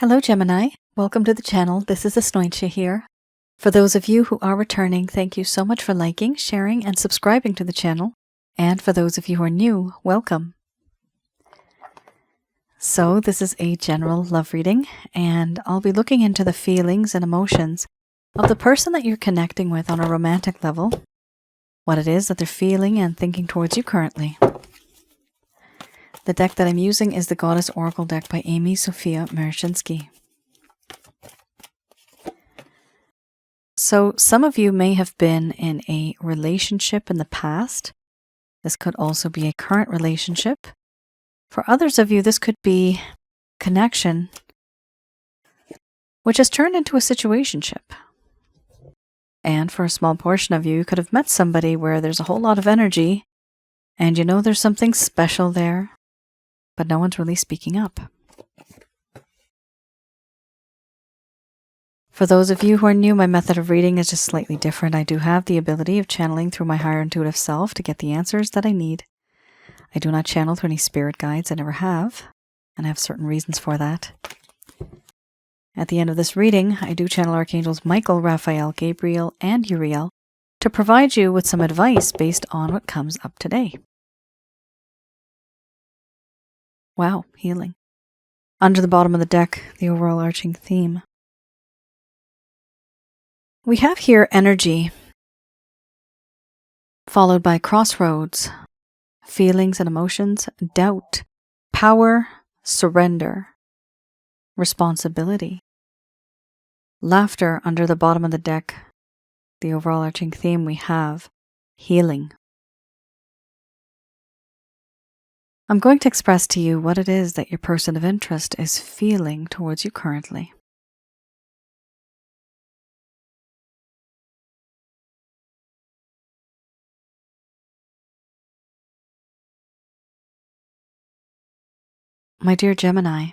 Hello, Gemini. Welcome to the channel. This is Asnointia here. For those of you who are returning, thank you so much for liking, sharing, and subscribing to the channel. And for those of you who are new, welcome. So this is a general love reading, and I'll be looking into the feelings and emotions of the person that you're connecting with on a romantic level, what it is that they're feeling and thinking towards you currently. The deck that I'm using is the Goddess Oracle deck by Amy Sophia Mershinsky. So some of you may have been in a relationship in the past. This could also be a current relationship. For others of you, this could be connection, which has turned into a situationship. And for a small portion of you, you could have met somebody where there's a whole lot of energy, and you know there's something special there, but no one's really speaking up. For those of you who are new, my method of reading is just slightly different. I do have the ability of channeling through my higher intuitive self to get the answers that I need. I do not channel through any spirit guides. I never have, and I have certain reasons for that. At the end of this reading, I do channel Archangels Michael, Raphael, Gabriel, and Uriel to provide you with some advice based on what comes up today. Wow, healing. Under the bottom of the deck, the overall arching theme. We have here energy, followed by crossroads, feelings and emotions, doubt, power, surrender, responsibility. Laughter under the bottom of the deck, the overall arching theme we have, healing. I'm going to express to you what it is that your person of interest is feeling towards you currently. My dear Gemini,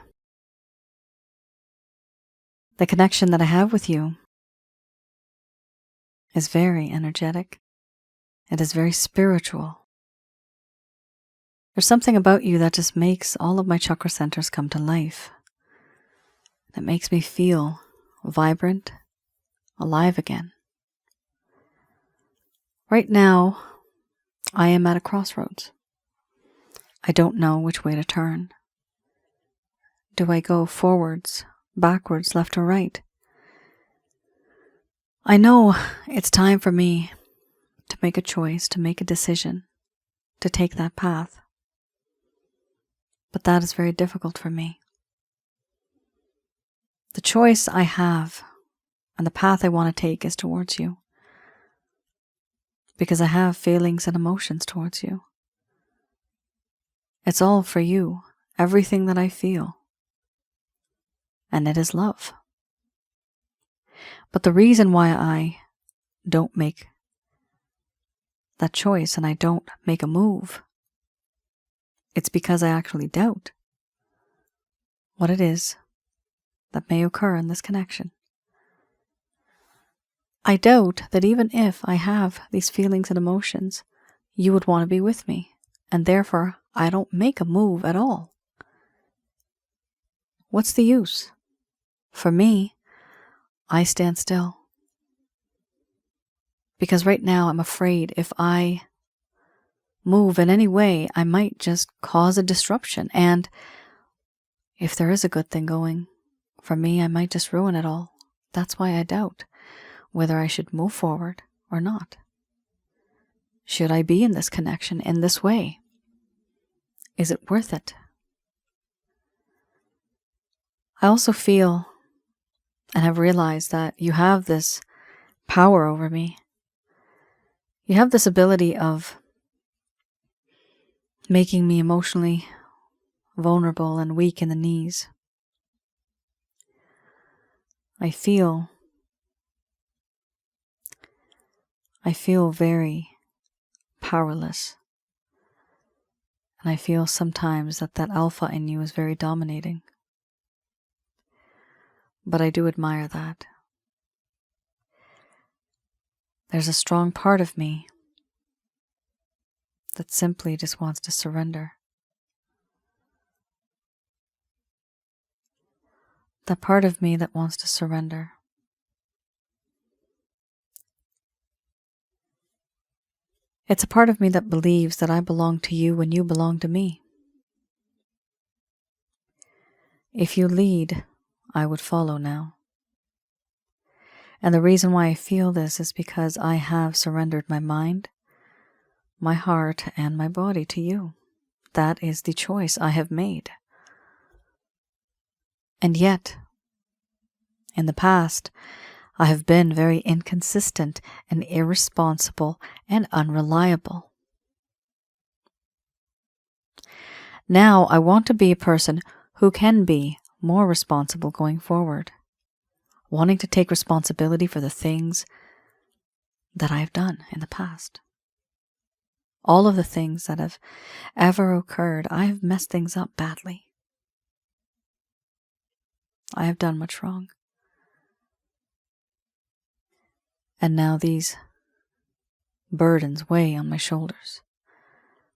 the connection that I have with you is very energetic. It is very spiritual. There's something about you that just makes all of my chakra centers come to life. That makes me feel vibrant, alive again. Right now, I am at a crossroads. I don't know which way to turn. Do I go forwards, backwards, left or right? I know it's time for me to make a choice, to make a decision, to take that path. But that is very difficult for me. The choice I have and the path I want to take is towards you, because I have feelings and emotions towards you. It's all for you, everything that I feel, and it is love. But the reason why I don't make that choice and I don't make a move, it's because I actually doubt what it is that may occur in this connection. I doubt that even if I have these feelings and emotions, you would want to be with me, and therefore I don't make a move at all. What's the use? For me, I stand still. Because right now I'm afraid if I move in any way, I might just cause a disruption. And if there is a good thing going for me, I might just ruin it all. That's why I doubt whether I should move forward or not. Should I be in this connection in this way? Is it worth it? I also feel and have realized that you have this power over me. You have this ability of making me emotionally vulnerable and weak in the knees. I feel very powerless. And I feel sometimes that alpha in you is very dominating. But I do admire that. There's a strong part of me that simply just wants to surrender. That part of me that wants to surrender. It's a part of me that believes that I belong to you when you belong to me. If you lead, I would follow now. And the reason why I feel this is because I have surrendered my mind, my heart, and my body to you. That is the choice I have made. And yet, in the past, I have been very inconsistent and irresponsible and unreliable. Now I want to be a person who can be more responsible going forward, wanting to take responsibility for the things that I've done in the past. All of the things that have ever occurred, I have messed things up badly. I have done much wrong. And now these burdens weigh on my shoulders.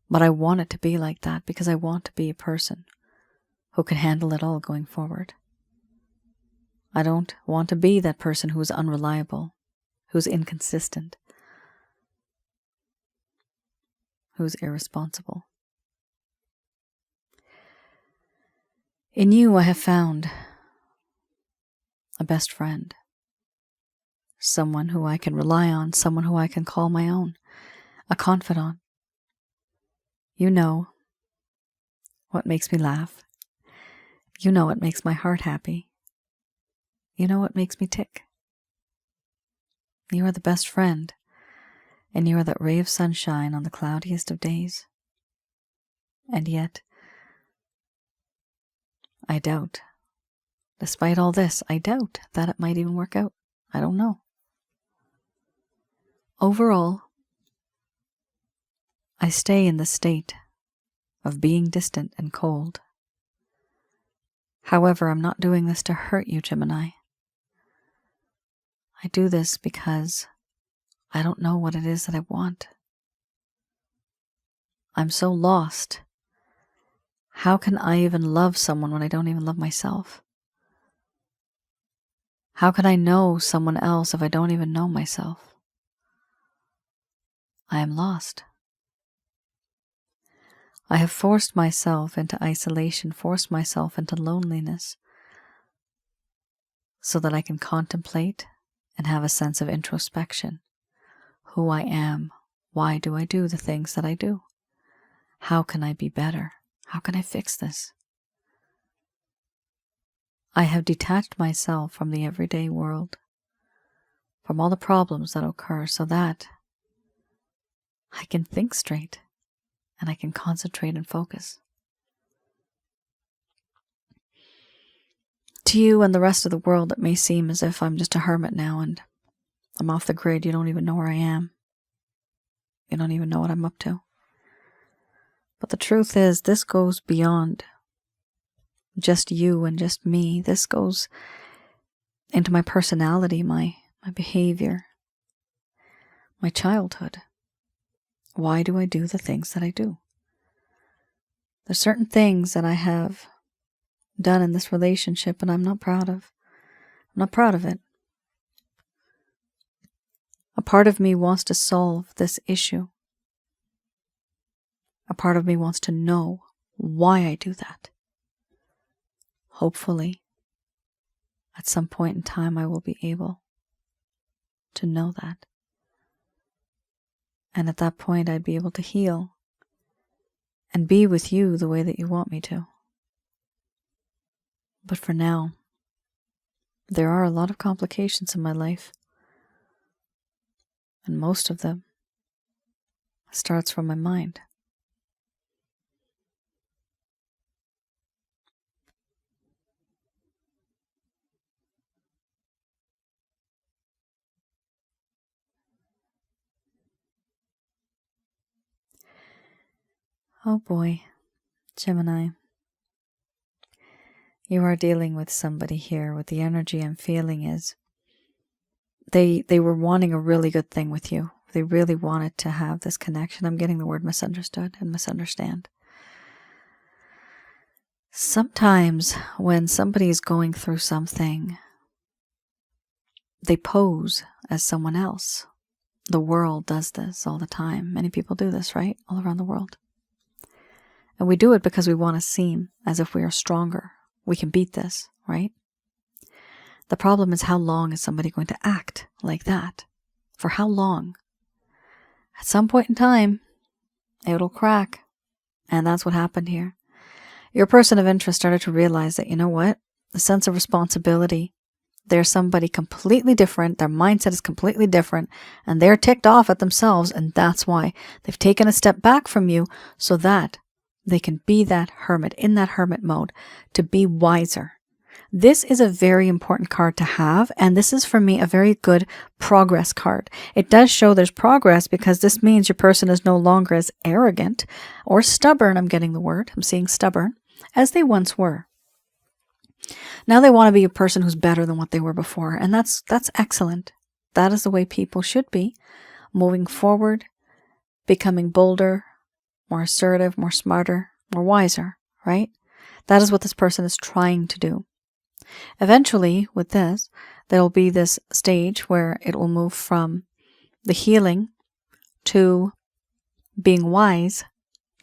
But I want it to be like that because I want to be a person who can handle it all going forward. I don't want to be that person who is unreliable, who's inconsistent, who's irresponsible. In you, I have found a best friend, someone who I can rely on, someone who I can call my own, a confidant. You know what makes me laugh. You know what makes my heart happy. You know what makes me tick. You are the best friend, and you are that ray of sunshine on the cloudiest of days. And yet, I doubt. Despite all this, I doubt that it might even work out. I don't know. Overall, I stay in the state of being distant and cold. However, I'm not doing this to hurt you, Gemini. I do this because I don't know what it is that I want. I'm so lost. How can I even love someone when I don't even love myself? How can I know someone else if I don't even know myself? I am lost. I have forced myself into isolation, forced myself into loneliness, so that I can contemplate and have a sense of introspection. Who I am. Why do I do the things that I do? How can I be better? How can I fix this? I have detached myself from the everyday world, from all the problems that occur, so that I can think straight and I can concentrate and focus. To you and the rest of the world, it may seem as if I'm just a hermit now and I'm off the grid. You don't even know where I am. You don't even know what I'm up to. But the truth is, this goes beyond just you and just me. This goes into my personality, my behavior, my childhood. Why do I do the things that I do? There's certain things that I have done in this relationship and I'm not proud of. I'm not proud of it. A part of me wants to solve this issue. A part of me wants to know why I do that. Hopefully, at some point in time, I will be able to know that. And at that point, I'd be able to heal and be with you the way that you want me to. But for now, there are a lot of complications in my life. And most of them starts from my mind. Oh boy, Gemini. You are dealing with somebody here. What the energy I'm feeling is they were wanting a really good thing with you. They really wanted to have this connection. I'm getting the word misunderstood and misunderstand. Sometimes when somebody is going through something, they pose as someone else. The world does this all the time. Many people do this, right? All around the world. And we do it because we want to seem as if we are stronger. We can beat this, right? The problem is, how long is somebody going to act like that? For how long? At some point in time, it'll crack. And that's what happened here. Your person of interest started to realize that, you know what? The sense of responsibility. They're somebody completely different. Their mindset is completely different. And they're ticked off at themselves. And that's why they've taken a step back from you so that they can be that hermit, in that hermit mode, to be wiser. This is a very important card to have, and this is for me a very good progress card. It does show there's progress because this means your person is no longer as arrogant or stubborn, I'm getting the word, I'm seeing stubborn, as they once were. Now they want to be a person who's better than what they were before, and that's excellent. That is the way people should be, moving forward, becoming bolder, more assertive, more smarter, more wiser, right? That is what this person is trying to do. Eventually, with this, there will be this stage where it will move from the healing to being wise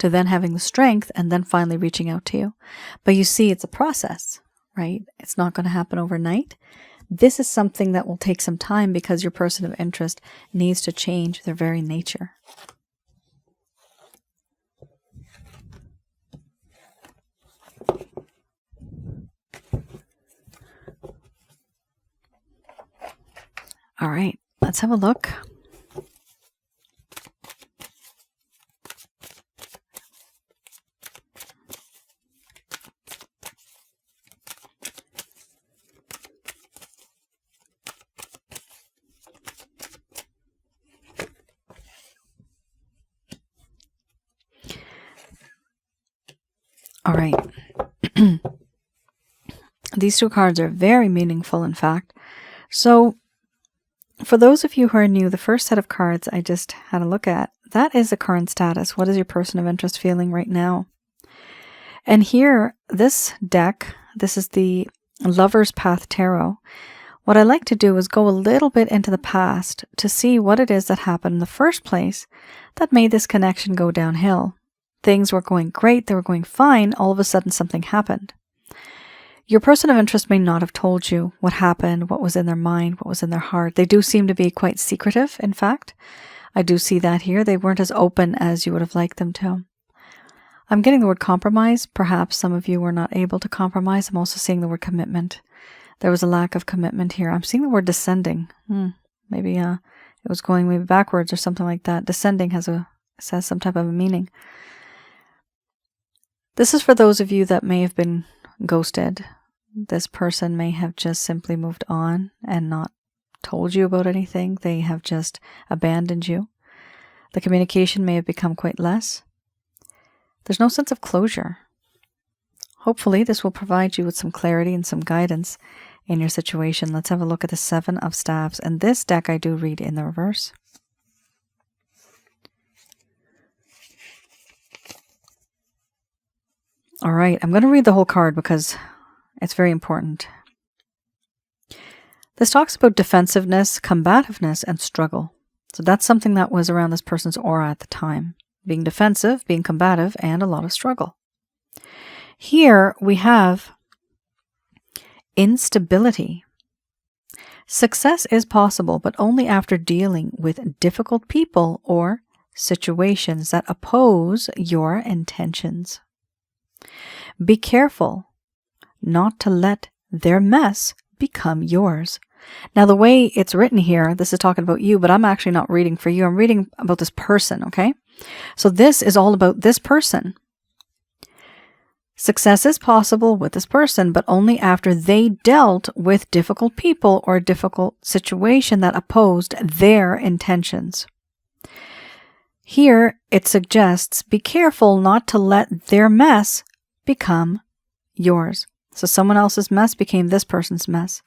to then having the strength and then finally reaching out to you. But you see, it's a process, right? It's not going to happen overnight. This is something that will take some time because your person of interest needs to change their very nature. All right, let's have a look. All right. These two cards are very meaningful, in fact. So, for those of you who are new, the first set of cards I just had a look at, that is the current status. What is your person of interest feeling right now? And here, this deck, this is the Lover's Path Tarot. What I like to do is go a little bit into the past to see what it is that happened in the first place that made this connection go downhill. Things were going great, they were going fine, all of a sudden something happened. Your person of interest may not have told you what happened, what was in their mind, what was in their heart. They do seem to be quite secretive, in fact. I do see that here. They weren't as open as you would have liked them to. I'm getting the word compromise. Perhaps some of you were not able to compromise. I'm also seeing the word commitment. There was a lack of commitment here. I'm seeing the word descending. Maybe it was going maybe backwards or something like that. Descending says some type of a meaning. This is for those of you that may have been ghosted. This person may have just simply moved on and not told you about anything. They have just abandoned you. The communication may have become quite less. There's no sense of closure. Hopefully, this will provide you with some clarity and some guidance in your situation. Let's have a look at the Seven of Staves. And this deck I do read in the reverse. All right, I'm going to read the whole card because it's very important. This talks about defensiveness, combativeness, and struggle. So that's something that was around this person's aura at the time. Being defensive, being combative, and a lot of struggle. Here we have instability. Success is possible, but only after dealing with difficult people or situations that oppose your intentions. Be careful not to let their mess become yours. Now, the way it's written here, this is talking about you, but I'm actually not reading for you. I'm reading about this person, okay? So this is all about this person. Success is possible with this person, but only after they dealt with difficult people or a difficult situation that opposed their intentions. Here, it suggests, be careful not to let their mess become yours. So someone else's mess became this person's mess.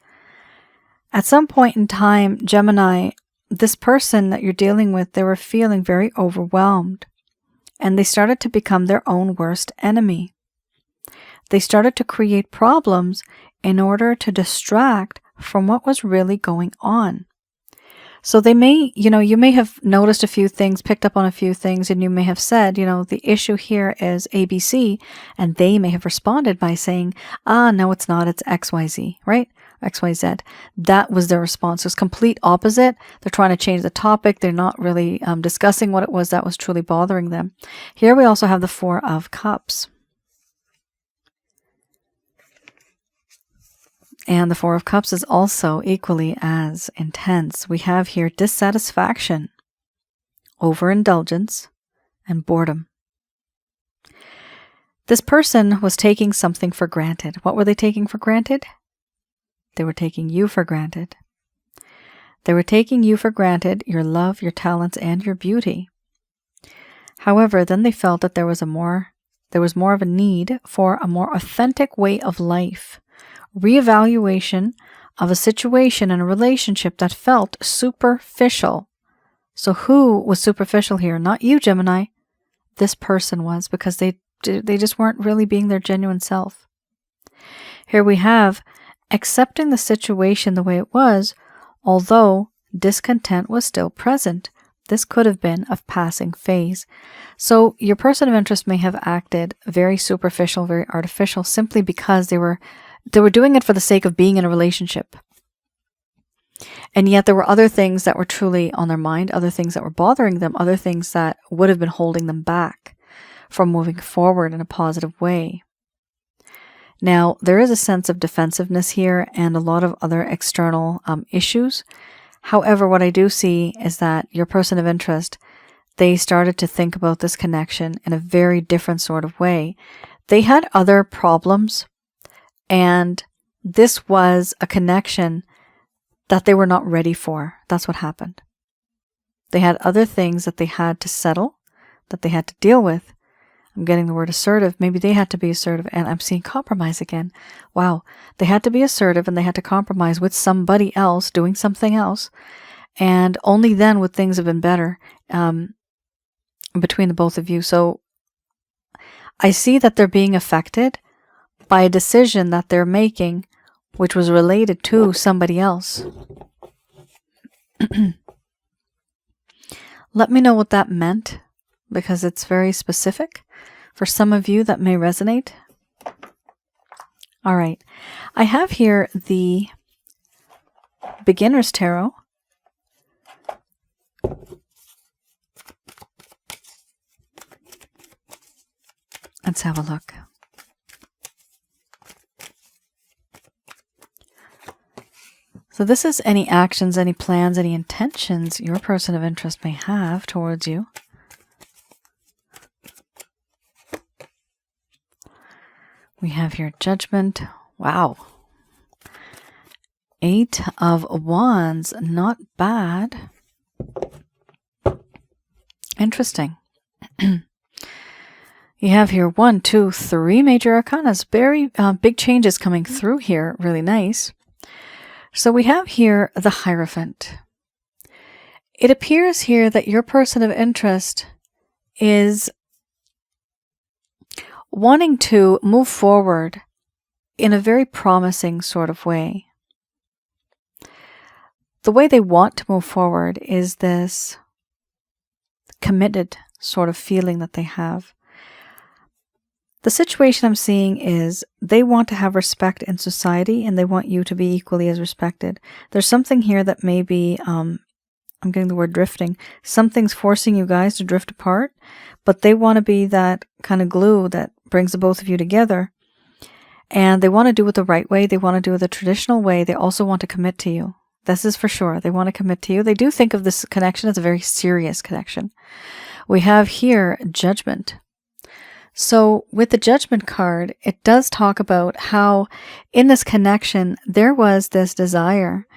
At some point in time, Gemini, this person that you're dealing with, they were feeling very overwhelmed. And they started to become their own worst enemy. They started to create problems in order to distract from what was really going on. So they may, you may have noticed a few things, picked up on a few things, and you may have said, the issue here is ABC, and they may have responded by saying, no, it's not, it's XYZ, right? XYZ. That was their response. It was complete opposite. They're trying to change the topic. They're not really discussing what it was that was truly bothering them. Here we also have the Four of Cups. And the Four of Cups is also equally as intense. We have here dissatisfaction, overindulgence, and boredom. This person was taking something for granted. What were they taking for granted? They were taking you for granted. They were taking you for granted, your love, your talents, and your beauty. However, then they felt that there was more of a need for a more authentic way of life. Reevaluation of a situation and a relationship that felt superficial. So who was superficial here? Not you, Gemini. This person was, because they just weren't really being their genuine self. Here we have accepting the situation the way it was, although discontent was still present. This could have been a passing phase. So your person of interest may have acted very superficial, very artificial, simply because they were doing it for the sake of being in a relationship. And yet there were other things that were truly on their mind, other things that were bothering them, other things that would have been holding them back from moving forward in a positive way. Now, there is a sense of defensiveness here and a lot of other external issues. However, what I do see is that your person of interest, they started to think about this connection in a very different sort of way. They had other problems, and this was a connection that they were not ready for. That's what happened. They had other things that they had to settle, that they had to deal with. I'm getting the word assertive. Maybe they had to be assertive, and I'm seeing compromise again. Wow. They had to be assertive, and they had to compromise with somebody else doing something else. And only then would things have been better between the both of you. So I see that they're being affected by a decision that they're making, which was related to somebody else. Let me know what that meant, because it's very specific. For some of you, that may resonate. All right. I have here the Beginner's Tarot. Let's have a look. So this is any actions, any plans, any intentions your person of interest may have towards you. We have here Judgment. Wow. 8 of Wands. Not bad. Interesting. You have here 1, 2, 3 major arcanas. Very big changes coming through here. Really nice. So we have here the Hierophant. It appears here that your person of interest is wanting to move forward in a very promising sort of way. The way they want to move forward is this committed sort of feeling that they have. The situation I'm seeing is they want to have respect in society, and they want you to be equally as respected. There's something here that may be, I'm getting the word drifting. Something's forcing you guys to drift apart, but they want to be that kind of glue that brings the both of you together. And they want to do it the right way. They want to do it the traditional way. They also want to commit to you. This is for sure. They want to commit to you. They do think of this connection as a very serious connection. We have here Judgment. So with the Judgment card, it does talk about how in this connection, there was this desire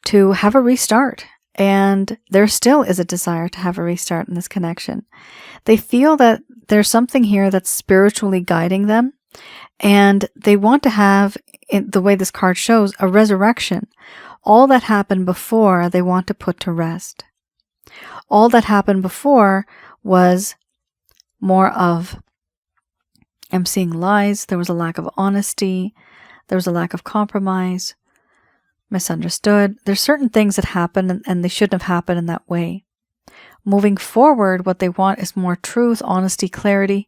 to have a restart. And there still is a desire to have a restart in this connection. They feel that there's something here that's spiritually guiding them. And they want to have, in the way this card shows, a resurrection. All that happened before, they want to put to rest. All that happened before was more of I'm seeing lies. There was a lack of honesty. There was a lack of compromise. Misunderstood. There's certain things that happen and they shouldn't have happened in that way. Moving forward, what they want is more truth, honesty, clarity.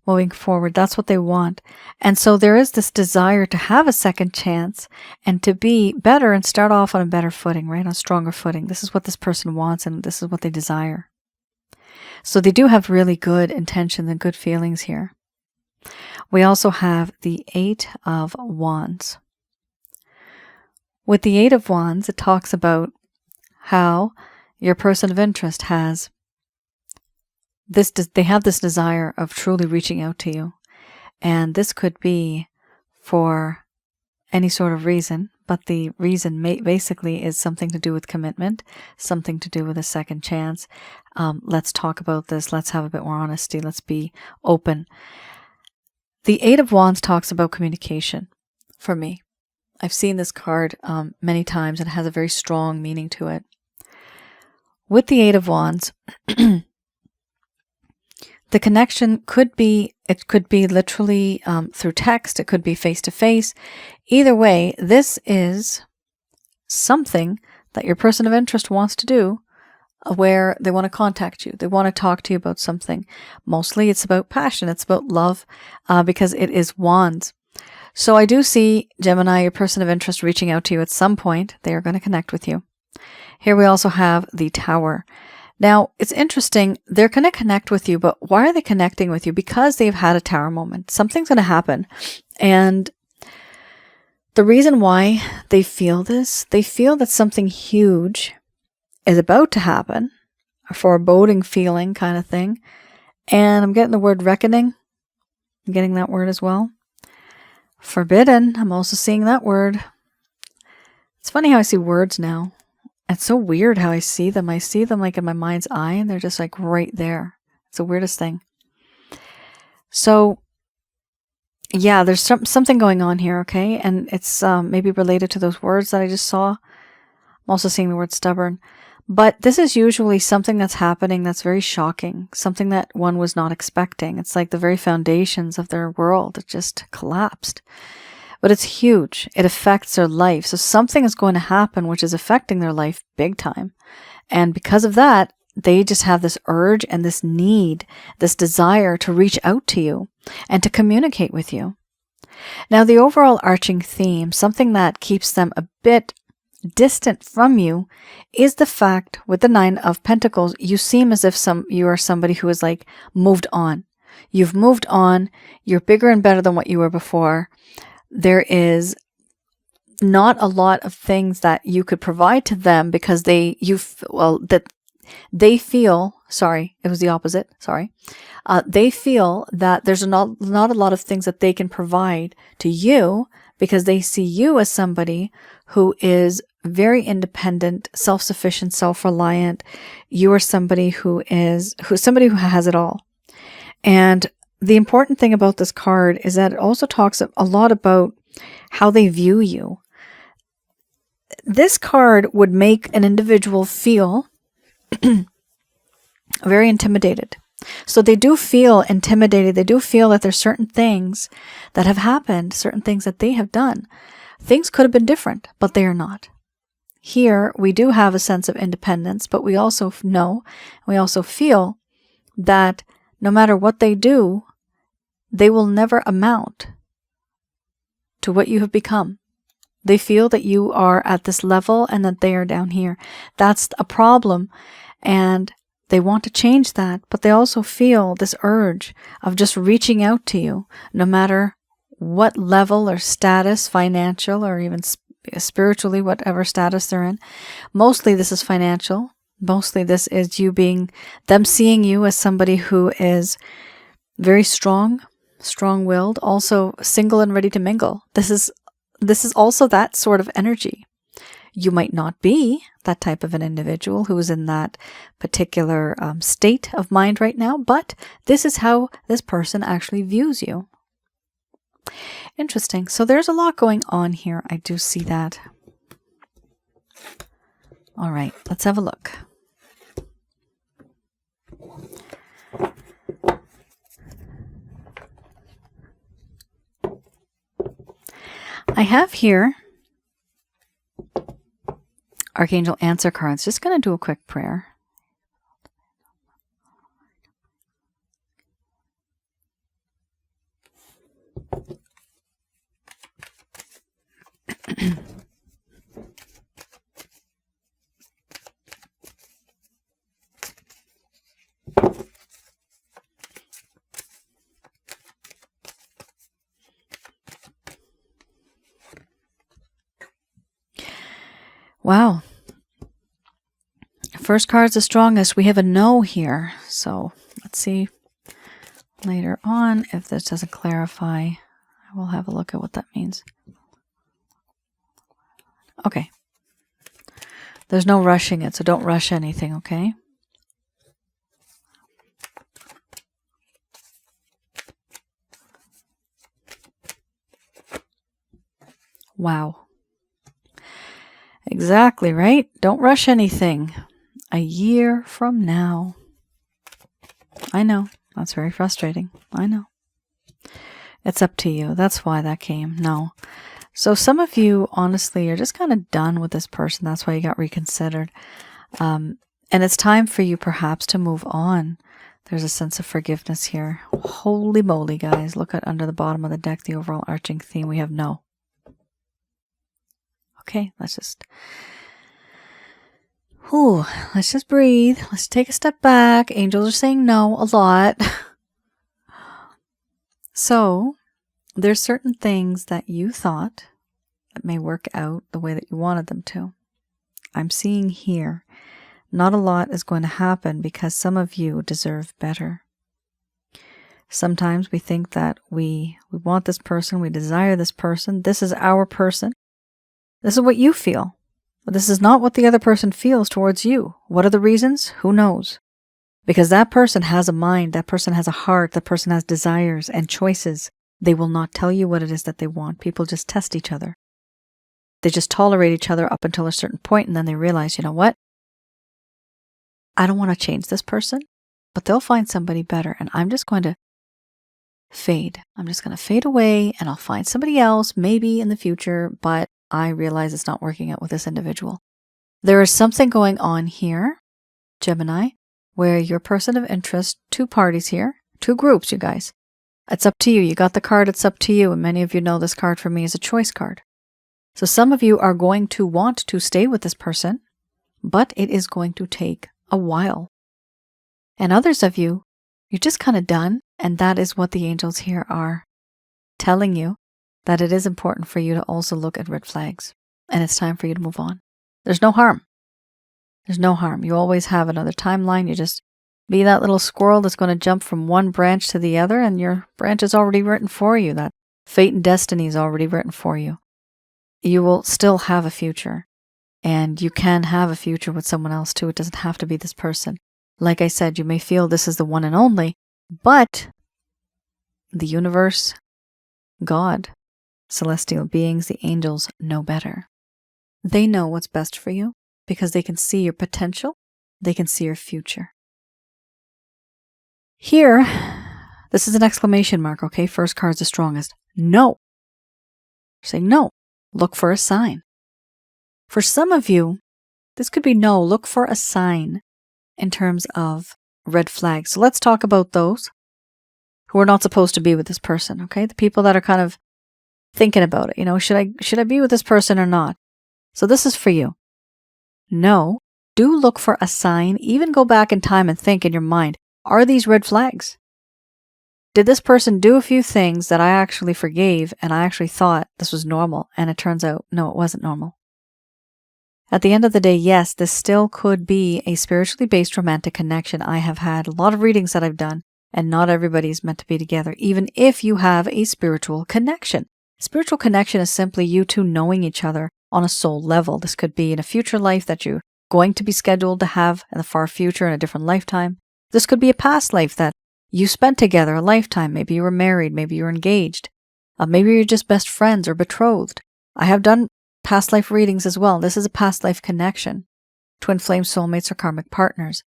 Moving forward, that's what they want. And so there is this desire to have a second chance and to be better and start off on a better footing, right? On a stronger footing. This is what this person wants and this is what they desire. So they do have really good intentions and good feelings here. We also have the 8 of Wands. With the 8 of Wands, it talks about how your person of interest has this, they have this desire of truly reaching out to you. And this could be for any sort of reason, but the reason basically is something to do with commitment, something to do with a second chance. Let's talk about this. Let's have a bit more honesty. Let's be open. The 8 of Wands talks about communication for me. I've seen this card many times and it has a very strong meaning to it. With the 8 of Wands, the connection could be literally through text. It could be face to face. Either way, this is something that your person of interest wants to do where they want to contact you. They want to talk to you about something. Mostly it's about passion. It's about love because it is Wands. So I do see, Gemini, your person of interest reaching out to you at some point. They are going to connect with you. Here we also have the Tower. Now, it's interesting. They're going to connect with you, but why are they connecting with you? Because they've had a Tower moment. Something's going to happen. And the reason why they feel this, they feel that something huge is about to happen, a foreboding feeling kind of thing. And I'm getting the word reckoning. I'm getting that word as well. Forbidden. I'm also seeing that word. It's funny how I see words now. It's so weird how I see them. I see them like in my mind's eye and they're just like right there. It's the weirdest thing. So yeah, there's something going on here, okay? And it's maybe related to those words that I just saw. I'm also seeing the word stubborn. But this is usually something that's happening that's very shocking, something that one was not expecting. It's like the very foundations of their world just collapsed. But it's huge. It affects their life. So something is going to happen which is affecting their life big time. And because of that, they just have this urge and this need, this desire to reach out to you and to communicate with you. Now, the overall arching theme, something that keeps them a bit distant from you, is the fact with the 9 of Pentacles, you seem as if you are somebody who is like moved on. You've moved on. You're bigger and better than what you were before. There is not a lot of things that you could provide to them because they feel, sorry, it was the opposite, sorry. They feel that there's not a lot of things that they can provide to you because they see you as somebody who is very independent, self-sufficient, self-reliant. You are somebody who has it all. And the important thing about this card is that it also talks a lot about how they view you. This card would make an individual feel very intimidated. So they do feel intimidated. They do feel that there's certain things that have happened, certain things that they have done. Things could have been different, but they are not. Here, we do have a sense of independence, but we also know, we also feel that no matter what they do, they will never amount to what you have become. They feel that you are at this level and that they are down here. That's a problem. And they want to change that, but they also feel this urge of just reaching out to you, no matter what level or status, financial or even spiritually, whatever status they're in. Mostly this is financial. Mostly this is them seeing you as somebody who is very strong-willed, also single and ready to mingle. This is also that sort of energy. You might not be that type of an individual who is in that particular state of mind right now, but this is how this person actually views you. Interesting. So there's a lot going on here. I do see that. All right, let's have a look. I have here Archangel Answer cards. Just going to do a quick prayer. Wow. First card's the strongest. We have a no here. So let's see later on if this doesn't clarify. I will have a look at what that means. Okay. There's no rushing it, so don't rush anything, okay? Wow. Exactly, right? Don't rush anything. A year from now. I know. That's very frustrating. I know. It's up to you. That's why that came. No. So some of you, honestly, are just kind of done with this person. That's why you got reconsidered. And it's time for you perhaps to move on. There's a sense of forgiveness here. Holy moly, guys. Look at under the bottom of the deck, the overall arching theme. We have no. Okay, let's just breathe. Let's take a step back. Angels are saying no a lot. So, there's certain things that you thought that may work out the way that you wanted them to. I'm seeing here, not a lot is going to happen because some of you deserve better. Sometimes we think that we want this person, we desire this person, this is our person. This is what you feel. But this is not what the other person feels towards you. What are the reasons? Who knows? Because that person has a mind, that person has a heart, that person has desires and choices. They will not tell you what it is that they want. People just test each other. They just tolerate each other up until a certain point, and then they realize, you know what? I don't want to change this person, but they'll find somebody better, and I'm just going to fade. I'm just going to fade away, and I'll find somebody else, maybe in the future, but I realize it's not working out with this individual. There is something going on here, Gemini, where your person of interest, two parties here, two groups, you guys. It's up to you. You got the card, it's up to you. And many of you know this card for me is a choice card. So some of you are going to want to stay with this person, but it is going to take a while. And others of you, you're just kind of done. And that is what the angels here are telling you, that it is important for you to also look at red flags. And it's time for you to move on. There's no harm. There's no harm. You always have another timeline. You just be that little squirrel that's going to jump from one branch to the other, and your branch is already written for you. That fate and destiny is already written for you. You will still have a future. And you can have a future with someone else too. It doesn't have to be this person. Like I said, you may feel this is the one and only, but the universe, God, celestial beings, the angels know better. They know what's best for you because they can see your potential. They can see your future. Here, this is an exclamation mark, okay? First card's the strongest. No. Say no. Look for a sign. For some of you, this could be no. Look for a sign in terms of red flags. So let's talk about those who are not supposed to be with this person, okay? The people that are kind of thinking about it. You know, should I be with this person or not? So this is for you. No. Do look for a sign. Even go back in time and think in your mind, are these red flags? Did this person do a few things that I actually forgave and I actually thought this was normal, and it turns out, no, it wasn't normal? At the end of the day, yes, this still could be a spiritually based romantic connection. I have had a lot of readings that I've done, and not everybody's meant to be together, even if you have a spiritual connection. Spiritual connection is simply you two knowing each other on a soul level. This could be in a future life that you're going to be scheduled to have in the far future in a different lifetime. This could be a past life that you spent together, a lifetime. Maybe you were married, maybe you were engaged. Maybe you're just best friends or betrothed. I have done past life readings as well. This is a past life connection. Twin flame soulmates or karmic partners.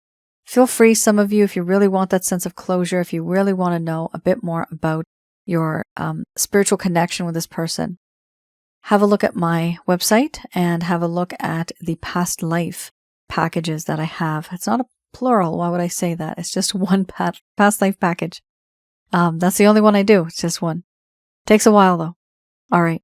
Feel free, some of you, if you really want that sense of closure, if you really want to know a bit more about your spiritual connection with this person, have a look at my website and have a look at the past life packages that I have. It's not a plural. Why would I say that? It's just one past life package. That's the only one I do. It's just one. Takes a while though. All right.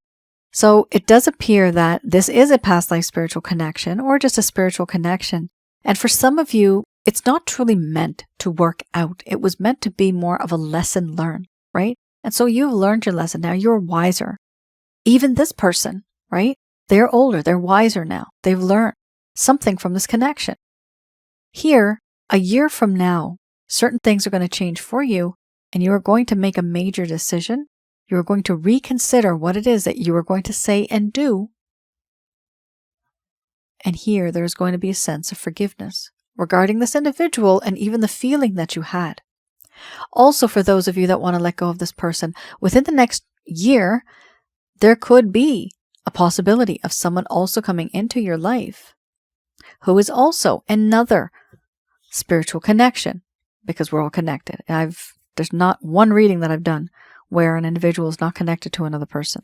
So it does appear that this is a past life spiritual connection or just a spiritual connection. And for some of you, it's not truly meant to work out. It was meant to be more of a lesson learned, right? And so you've learned your lesson. Now you're wiser. Even this person, right? They're older. They're wiser now. They've learned something from this connection. Here, a year from now, certain things are going to change for you, and you are going to make a major decision. You are going to reconsider what it is that you are going to say and do. And here, there's going to be a sense of forgiveness regarding this individual and even the feeling that you had. Also, for those of you that want to let go of this person, within the next year, there could be a possibility of someone also coming into your life who is also another spiritual connection, because we're all connected. There's not one reading that I've done where an individual is not connected to another person.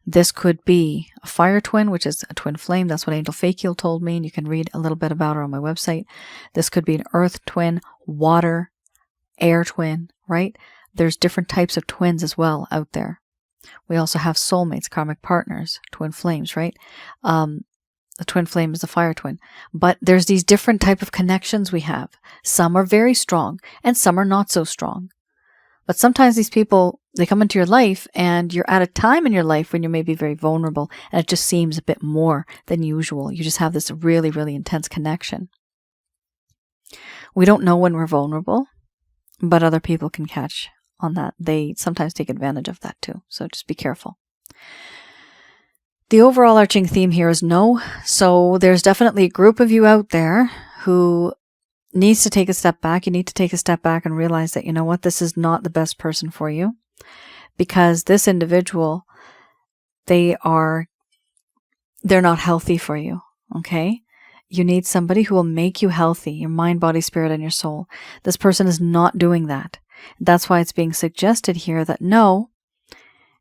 This could be a fire twin, which is a twin flame. That's what Angel Fakil told me, and you can read a little bit about her on my website. This could be an earth twin, water, air twin, right? There's different types of twins as well out there. We also have soulmates, karmic partners, twin flames, right? The twin flame is the fire twin. But there's these different type of connections we have. Some are very strong and some are not so strong. But sometimes these people, they come into your life and you're at a time in your life when you may be very vulnerable and it just seems a bit more than usual. You just have this really, really intense connection. We don't know when we're vulnerable, but other people can catch on that. They sometimes take advantage of that too. So just be careful. The overall arching theme here is no. So there's definitely a group of you out there who needs to take a step back. You need to take a step back and realize that, you know what, this is not the best person for you, because this individual, they're not healthy for you. Okay. You need somebody who will make you healthy, your mind, body, spirit, and your soul. This person is not doing that. That's why it's being suggested here that no,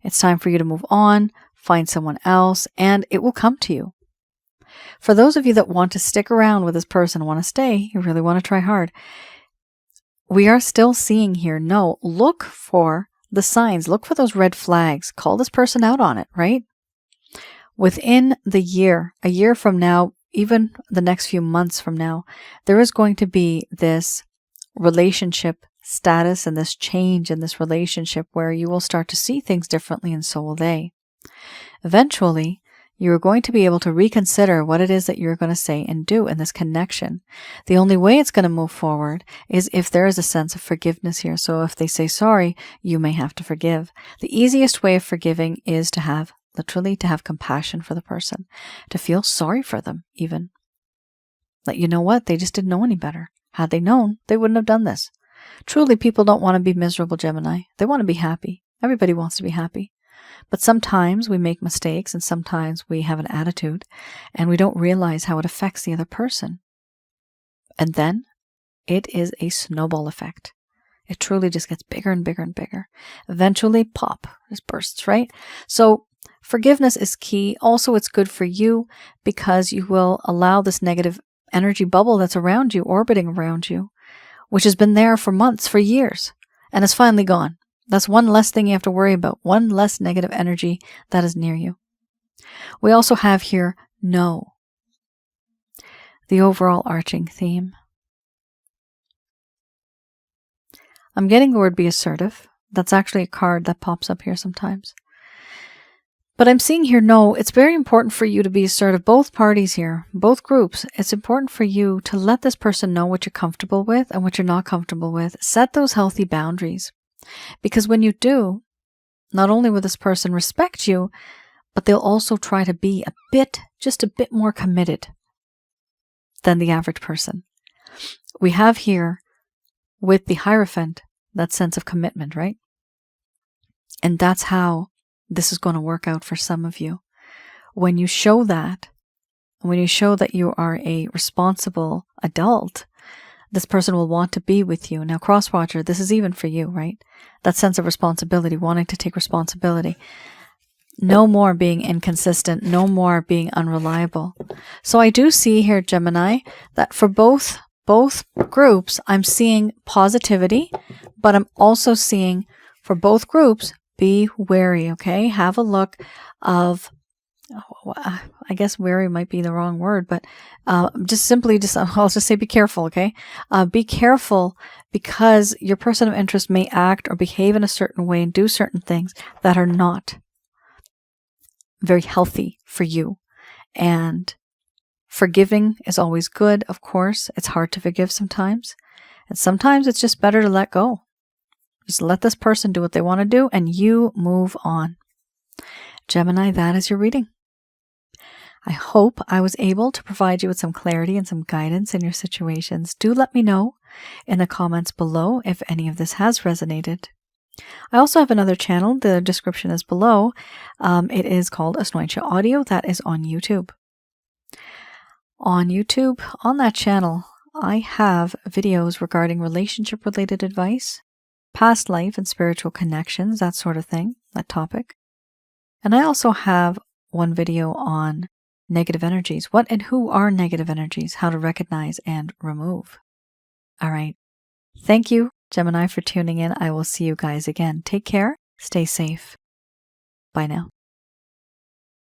it's time for you to move on, find someone else, and it will come to you. For those of you that want to stick around with this person, want to stay, you really want to try hard, we are still seeing here, no, look for the signs, look for those red flags, call this person out on it, right? Within the year, a year from now, even the next few months from now, there is going to be this relationship status and this change in this relationship where you will start to see things differently, and so will they. Eventually, you're going to be able to reconsider what it is that you're going to say and do in this connection. The only way it's going to move forward is if there is a sense of forgiveness here. So if they say sorry, you may have to forgive. The easiest way of forgiving is to have compassion for the person, to feel sorry for them even. That you know what, they just didn't know any better. Had they known, they wouldn't have done this. Truly, people don't want to be miserable, Gemini. They want to be happy. Everybody wants to be happy. But sometimes we make mistakes and sometimes we have an attitude and we don't realize how it affects the other person. And then it is a snowball effect. It truly just gets bigger and bigger and bigger. Eventually, pop, it bursts, right? So forgiveness is key. Also, it's good for you because you will allow this negative energy bubble that's around you, orbiting around you, which has been there for months, for years, and it's finally gone. That's one less thing you have to worry about, one less negative energy that is near you. We also have here, no. The overall arching theme. I'm getting the word be assertive. That's actually a card that pops up here sometimes. But I'm seeing here, no, it's very important for you to be assertive. Both parties here, both groups, it's important for you to let this person know what you're comfortable with and what you're not comfortable with. Set those healthy boundaries. Because when you do, not only will this person respect you, but they'll also try to be just a bit more committed than the average person. We have here with the Hierophant, that sense of commitment, right? And that's how this is going to work out for some of you. When you show that, when you show that you are a responsible adult, this person will want to be with you. Now, Crosswatcher, this is even for you, right? That sense of responsibility, wanting to take responsibility. No more being inconsistent, no more being unreliable. So I do see here, Gemini, that for both groups, I'm seeing positivity, but I'm also seeing for both groups, be wary, okay? Have a look of, I guess wary might be the wrong word, but I'll just say be careful, okay? Be careful, because your person of interest may act or behave in a certain way and do certain things that are not very healthy for you. And forgiving is always good, of course. It's hard to forgive sometimes. And sometimes it's just better to let go. Just let this person do what they want to do and you move on. Gemini, that is your reading. I hope I was able to provide you with some clarity and some guidance in your situations. Do let me know in the comments below if any of this has resonated. I also have another channel. The description is below. It is called Asnointia Audio. That is on YouTube. On YouTube, on that channel, I have videos regarding relationship-related advice, past life and spiritual connections, that sort of thing, that topic. And I also have one video on negative energies. What and who are negative energies? How to recognize and remove. All right. Thank you, Gemini, for tuning in. I will see you guys again. Take care. Stay safe. Bye now.